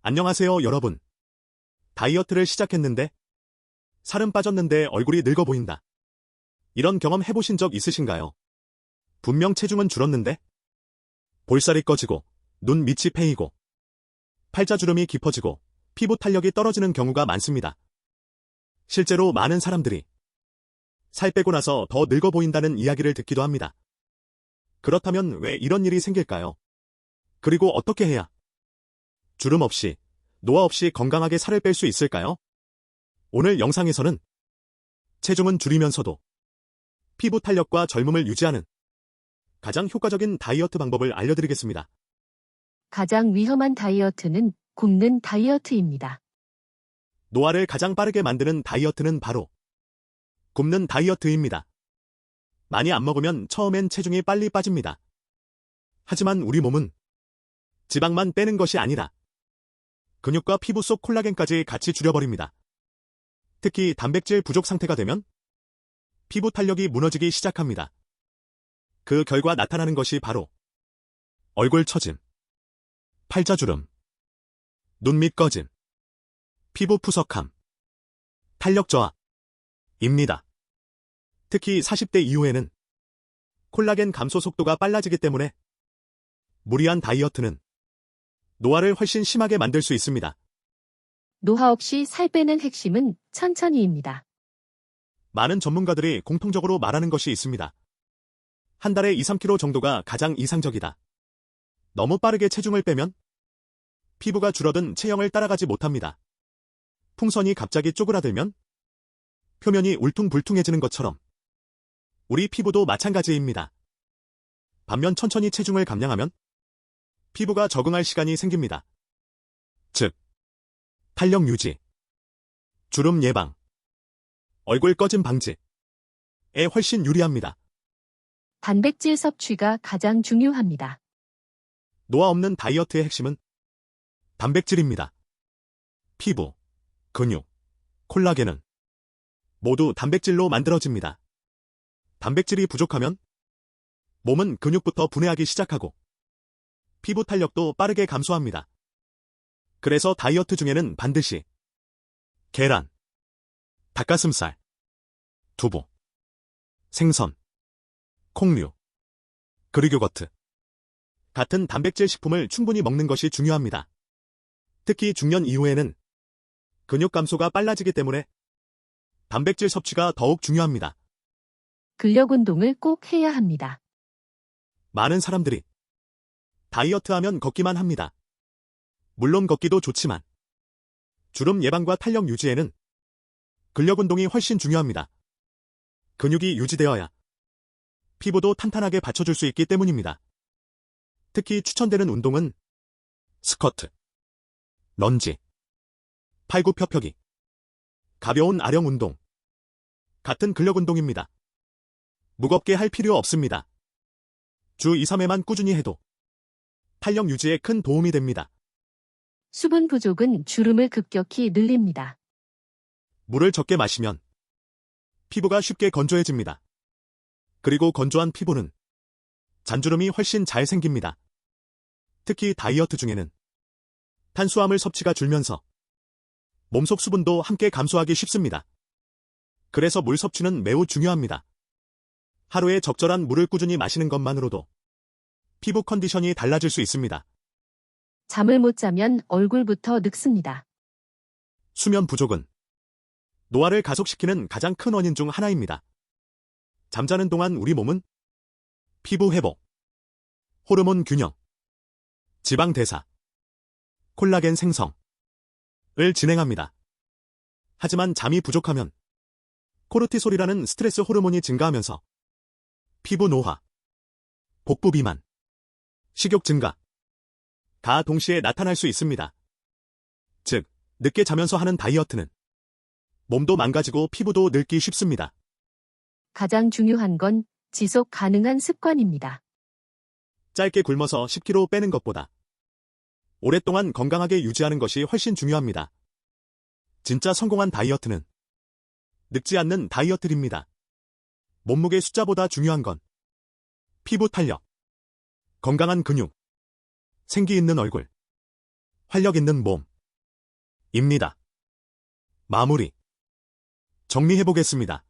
안녕하세요, 여러분. 다이어트를 시작했는데 살은 빠졌는데 얼굴이 늙어 보인다. 이런 경험 해보신 적 있으신가요? 분명 체중은 줄었는데 볼살이 꺼지고 눈 밑이 패이고 팔자주름이 깊어지고 피부 탄력이 떨어지는 경우가 많습니다. 실제로 많은 사람들이 살 빼고 나서 더 늙어 보인다는 이야기를 듣기도 합니다. 그렇다면 왜 이런 일이 생길까요? 그리고 어떻게 해야 주름 없이, 노화 없이 건강하게 살을 뺄 수 있을까요? 오늘 영상에서는 체중은 줄이면서도 피부 탄력과 젊음을 유지하는 가장 효과적인 다이어트 방법을 알려드리겠습니다. 가장 위험한 다이어트는 굶는 다이어트입니다. 노화를 가장 빠르게 만드는 다이어트는 바로 굶는 다이어트입니다. 많이 안 먹으면 처음엔 체중이 빨리 빠집니다. 하지만 우리 몸은 지방만 빼는 것이 아니라 근육과 피부 속 콜라겐까지 같이 줄여버립니다. 특히 단백질 부족 상태가 되면 피부 탄력이 무너지기 시작합니다. 그 결과 나타나는 것이 바로 얼굴 처짐, 팔자주름, 눈 밑 꺼짐, 피부 푸석함, 탄력 저하입니다. 특히 40대 이후에는 콜라겐 감소 속도가 빨라지기 때문에 무리한 다이어트는 노화를 훨씬 심하게 만들 수 있습니다. 노화 없이 살 빼는 핵심은 천천히입니다. 많은 전문가들이 공통적으로 말하는 것이 있습니다. 한 달에 2-3kg 정도가 가장 이상적이다. 너무 빠르게 체중을 빼면 피부가 줄어든 체형을 따라가지 못합니다. 풍선이 갑자기 쪼그라들면 표면이 울퉁불퉁해지는 것처럼 우리 피부도 마찬가지입니다. 반면 천천히 체중을 감량하면 피부가 적응할 시간이 생깁니다. 즉, 탄력 유지, 주름 예방, 얼굴 꺼짐 방지에 훨씬 유리합니다. 단백질 섭취가 가장 중요합니다. 노화 없는 다이어트의 핵심은 단백질입니다. 피부, 근육, 콜라겐은 모두 단백질로 만들어집니다. 단백질이 부족하면 몸은 근육부터 분해하기 시작하고 피부 탄력도 빠르게 감소합니다. 그래서 다이어트 중에는 반드시 계란, 닭가슴살, 두부, 생선, 콩류, 그리고 요거트 같은 단백질 식품을 충분히 먹는 것이 중요합니다. 특히 중년 이후에는 근육 감소가 빨라지기 때문에 단백질 섭취가 더욱 중요합니다. 근력 운동을 꼭 해야 합니다. 많은 사람들이 다이어트하면 걷기만 합니다. 물론 걷기도 좋지만 주름 예방과 탄력 유지에는 근력 운동이 훨씬 중요합니다. 근육이 유지되어야 피부도 탄탄하게 받쳐줄 수 있기 때문입니다. 특히 추천되는 운동은 스쿼트, 런지, 팔굽혀펴기, 가벼운 아령 운동 같은 근력 운동입니다. 무겁게 할 필요 없습니다. 주 2-3회만 꾸준히 해도 탄력 유지에 큰 도움이 됩니다. 수분 부족은 주름을 급격히 늘립니다. 물을 적게 마시면 피부가 쉽게 건조해집니다. 그리고 건조한 피부는 잔주름이 훨씬 잘 생깁니다. 특히 다이어트 중에는 탄수화물 섭취가 줄면서 몸속 수분도 함께 감소하기 쉽습니다. 그래서 물 섭취는 매우 중요합니다. 하루에 적절한 물을 꾸준히 마시는 것만으로도 피부 컨디션이 달라질 수 있습니다. 잠을 못 자면 얼굴부터 늙습니다. 수면 부족은 노화를 가속시키는 가장 큰 원인 중 하나입니다. 잠자는 동안 우리 몸은 피부 회복, 호르몬 균형, 지방 대사, 콜라겐 생성을 진행합니다. 하지만 잠이 부족하면 코르티솔이라는 스트레스 호르몬이 증가하면서 피부 노화, 복부 비만, 식욕 증가 다 동시에 나타날 수 있습니다. 즉, 늦게 자면서 하는 다이어트는 몸도 망가지고 피부도 늙기 쉽습니다. 가장 중요한 건 지속 가능한 습관입니다. 짧게 굶어서 10kg 빼는 것보다 오랫동안 건강하게 유지하는 것이 훨씬 중요합니다. 진짜 성공한 다이어트는 늙지 않는 다이어트입니다. 몸무게 숫자보다 중요한 건 피부 탄력, 건강한 근육, 생기 있는 얼굴, 활력 있는 몸, 입니다. 마무리. 정리해보겠습니다.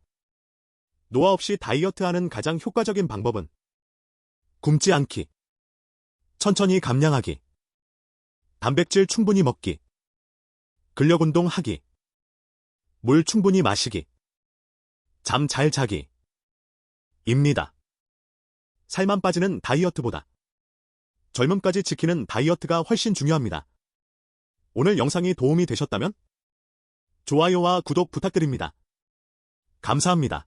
노화 없이 다이어트하는 가장 효과적인 방법은 굶지 않기, 천천히 감량하기, 단백질 충분히 먹기, 근력 운동하기, 물 충분히 마시기, 잠 잘 자기 입니다. 살만 빠지는 다이어트보다 젊음까지 지키는 다이어트가 훨씬 중요합니다. 오늘 영상이 도움이 되셨다면 좋아요와 구독 부탁드립니다. 감사합니다.